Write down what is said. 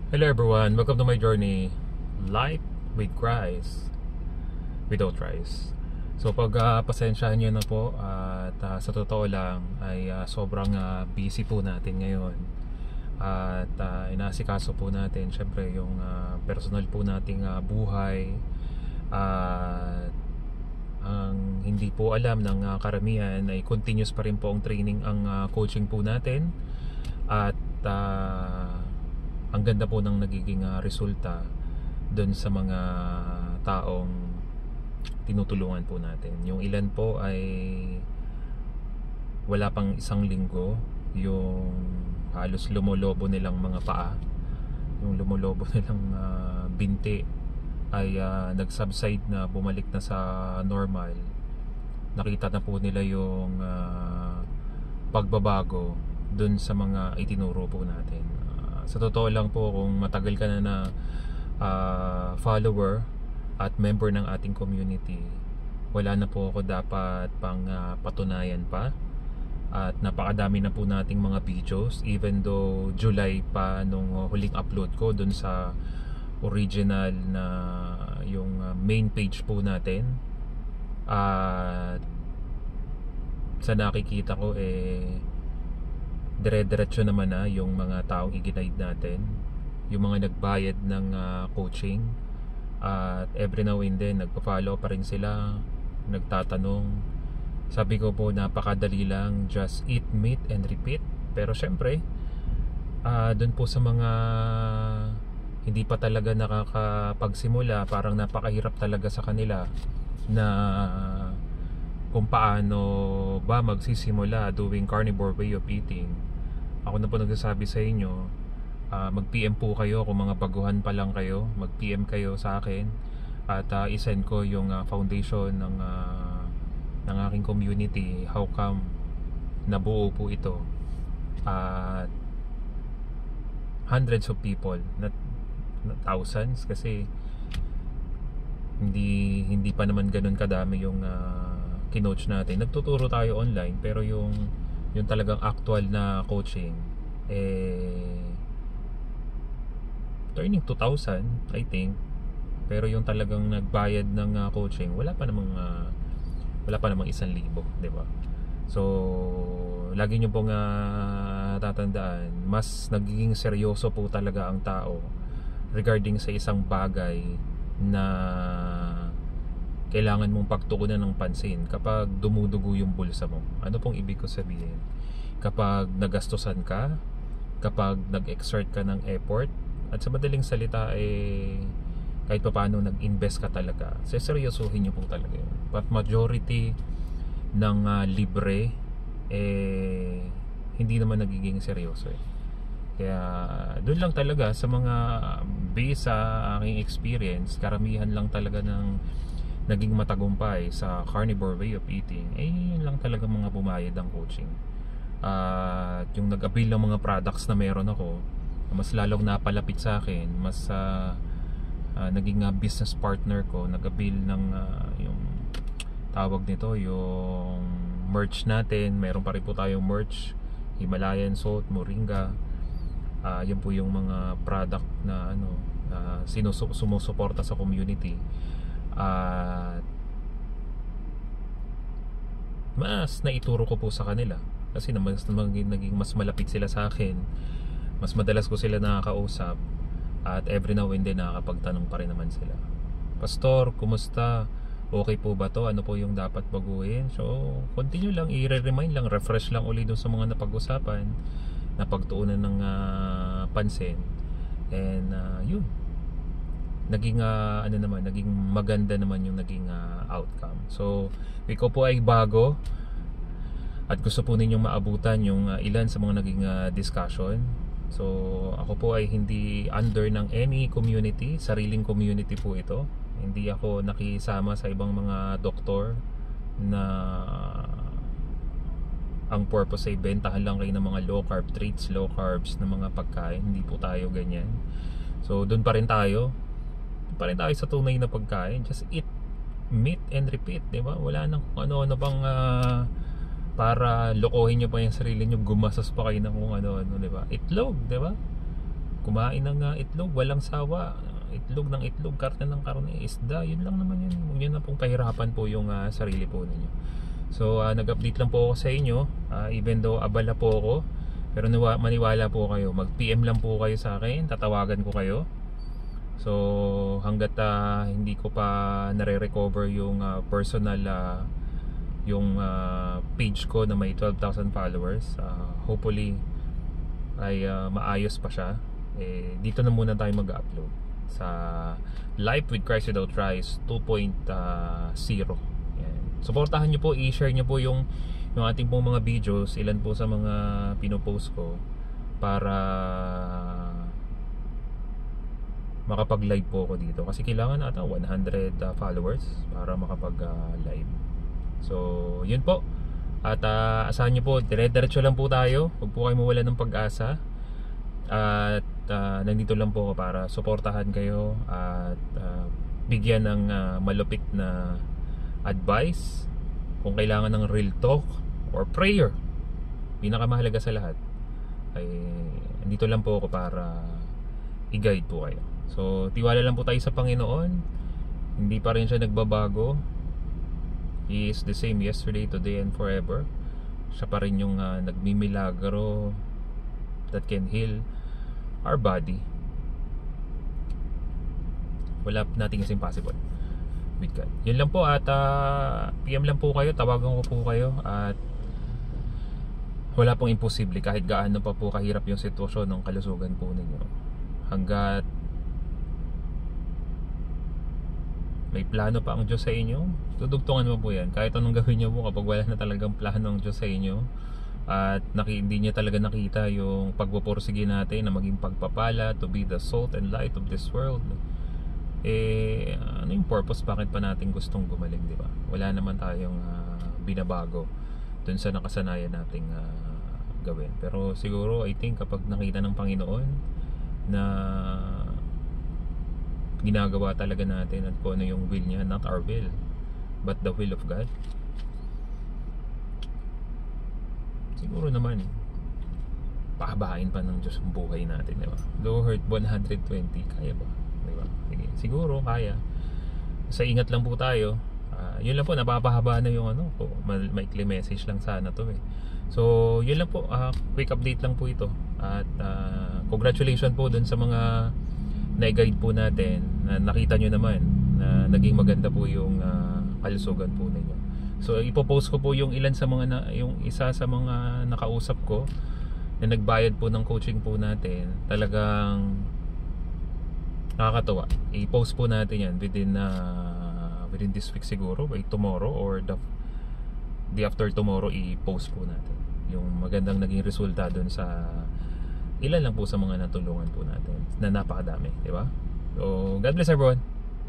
Hello everyone, welcome to my journey. Life with Christ, without Christ. So pasensyahan nyo na po at sa totoo lang ay sobrang busy po natin ngayon. At inaasikaso po natin syempre yung personal po nating buhay. At ang hindi po alam ng karamihan ay continuous pa rin po ang training, ang coaching po natin. At ang ganda po ng nagiging resulta doon sa mga taong tinutulungan po natin. Yung ilan po ay wala pang isang linggo, yung halos lumolobo nilang mga paa, yung lumolobo nilang binti ay nag-subside na, bumalik na sa normal. Nakita na po nila yung pagbabago doon sa mga itinuro po natin. Sa totoo lang po, kung matagal ka na follower at member ng ating community, wala na po ako dapat pang patunayan pa. At napakadami na po nating mga videos, even though July pa nung huling upload ko dun sa original na yung main page po natin. At sa nakikita ko dire-diretso naman na yung mga taong i-guide natin, yung mga nagbayad ng coaching. At every now and then nagpa-follow pa rin sila, nagtatanong. Sabi ko po, napakadali lang, just eat, meet and repeat. Pero syempre dun po sa mga hindi pa talaga nakakapagsimula, parang napakahirap talaga sa kanila na kung paano ba magsisimula doing carnivore way of eating. Ako na po nagsasabi sa inyo, mag-PM po kayo kung mga baguhan pa lang kayo. Mag-PM kayo sa akin at isend ko yung foundation ng aking community, how come nabuo po ito. At hundreds of people, not thousands, kasi hindi pa naman ganun kadami yung kinoach natin. Nagtuturo tayo online, pero yung talagang actual na coaching turning 2,000 I think. Pero yung talagang nagbayad ng coaching, wala pa namang 1,000, di ba? So lagi nyo pong tatandaan, mas nagiging seryoso po talaga ang tao regarding sa isang bagay na kailangan mong pagtuunan ng pansin kapag dumudugo yung bulsa mo. Ano pong ibig ko sabihin? Kapag nagastusan ka, kapag nag-exert ka ng effort, at sa madaling salita kahit pa paano nag-invest ka talaga, seryosohin nyo po talaga yun. But majority ng libre hindi naman nagiging seryoso Kaya doon lang talaga sa mga base sa aking experience, karamihan lang talaga ng naging matagumpay sa carnivore way of eating yun lang talaga mga bumayad ng coaching. At yung nag-avail ng mga products na meron ako, mas lalong napalapit sa akin, mas naging business partner ko, nag-avail ng yung tawag nito, yung merch natin. Meron pa rin po tayong merch, Himalayan Salt, Moringa. Yan po yung mga product na sumusuporta sa community. At mas naituro ko po sa kanila kasi naging mas malapit sila sa akin, mas madalas ko sila nakakausap, at every now and then nakakapagtanong pa rin naman sila. Pastor, kumusta? Okay po ba to? Ano po yung dapat baguhin? So continue lang, i-remind lang, refresh lang ulit dun sa mga napag-usapan, napagtuunan ng pansin. And yun, naging naging maganda naman yung naging outcome. So ikaw po ay bago at gusto po ninyong maabutan yung ilan sa mga naging discussion. So ako po ay hindi under ng any community, sariling community po ito. Hindi ako nakisama sa ibang mga doktor na ang purpose ay bentahan lang kayo ng mga low carb treats, low carbs na mga pagkain. Hindi po tayo ganyan. So doon pa rin tayo sa tunay na pagkain. Just eat, meet and repeat, di ba? Wala nang kung ano-ano pang para lokohin nyo pa yung sarili nyo, gumastos pa kayo ng kung ano-ano, di ba? Itlog, di ba? kumain ng itlog, walang sawa, itlog ng itlog, karne ng karne, isda, yun lang naman yun. Huwag nyo na pong pahirapan po yung sarili po ninyo. So nag-update lang po ako sa inyo, even though abala po ako, pero maniwala po kayo, mag-PM lang po kayo sa akin, tatawagan ko kayo. So hanggat hindi ko pa nare-recover yung personal yung page ko na may 12,000 followers, hopefully ay maayos pa siya. Dito na muna tayo mag-upload sa Life with Christ Without Rise 2.0. Suportahan nyo po, i-share nyo po yung ating pong mga videos, ilan po sa mga pinopost ko, para makapag-live po ako dito. Kasi kailangan ata 100 followers para makapag-live. So yun po. At asahan nyo po, dire-diretso lang po tayo. Huwag po kayo mawala ng pag-asa. At nandito lang po ako para suportahan kayo at bigyan ng malupit na advice. Kung kailangan ng real talk or prayer, pinakamahalaga sa lahat, ay nandito lang po ako para i-guide po kayo. So tiwala lang po tayo sa Panginoon. Hindi pa rin siya nagbabago. He is the same yesterday, today, and forever. Siya pa rin yung nagmimilagro that can heal our body. Wala nating is impossible with God. Yun lang po. At PM lang po kayo, tawagan ko po kayo. At wala pong imposible kahit gaano pa po kahirap yung sitwasyon ng kalusugan po ninyo. Hanggat may plano pa ang Diyos sa inyo, tudugtungan mo po yan. Kahit anong gawin nyo po kapag wala na talagang plano ang Diyos sa inyo, at hindi niya talaga nakita yung pagpupursige natin na maging pagpapala, to be the salt and light of this world, ano yung purpose, bakit pa natin gustong gumaling, di ba? Wala naman tayong binabago dun sa nakasanayan nating gawin. Pero siguro I think kapag nakita ng Panginoon na ginagawa talaga natin at kung ano yung will niya, not our will but the will of God, siguro naman pahabain pa ng Diyos ang buhay natin, diba? Low heart 120, kaya ba? Diba? Siguro kaya. Sa ingat lang po tayo. Yun lang po, napapahaba na yung ano po, maikli message lang sana to eh. So yun lang po, quick update lang po ito. At congratulations po dun sa mga na-guide po natin, na nakita nyo naman na naging maganda po yung kalusugan po ninyo. So ipopost ko po yung ilan sa mga yung isa sa mga nakausap ko na nagbayad po ng coaching po natin. Talagang nakakatawa. I-post po natin yan within this week siguro, by tomorrow or the after tomorrow. I-post po natin yung magandang naging resulta dun sa ilan lang po sa mga natulungan po natin na napakadami, di ba? So God bless everyone.